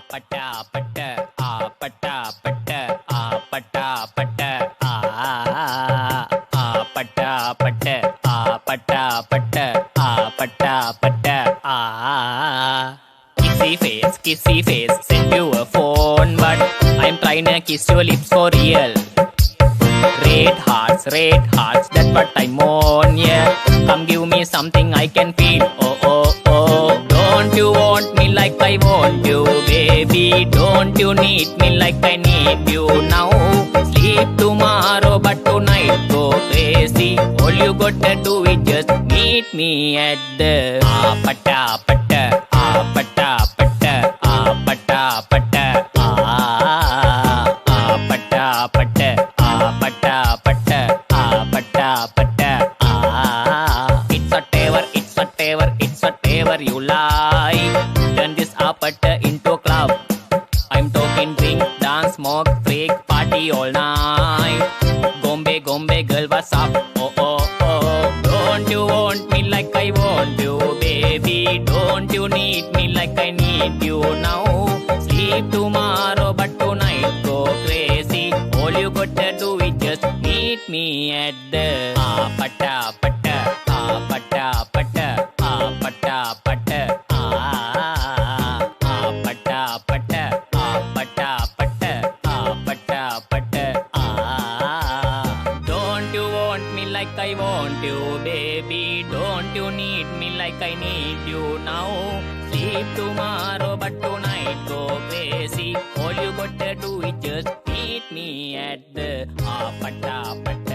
pata pata pata pata pata pata pata pata pata pata pata pata kissy face, send you a phone, but I'm trying to kiss your lips for real. Red hearts, that's what I'm on, yeah. Come give me something I can feel, oh, oh, oh. Don't you want me like I want you, baby? Don't you need me like I need you now? Sleep tomorrow, but tonight go crazy. All you gotta do is just meet me at the pata pata pata pata pata pata pata pata pata pata pata pata it's whatever you like. Turn this apata into club. I'm talking drink, dance, smoke, freak, party all night. Gombe girl, what's up? Oh oh oh. Don't you want me like I want you, baby? Don't you need me like I need you now? Sleep tomorrow, but tonight go crazy. All you gotta do is just meet me at the pata pata pata pata pata pata pata pata pata pata pata pata. Don't you want me like I want you, baby? Don't you need me like I need you now? Sleep tomorrow, but tonight go crazy. All you gotta do is just meet me at the pata pata.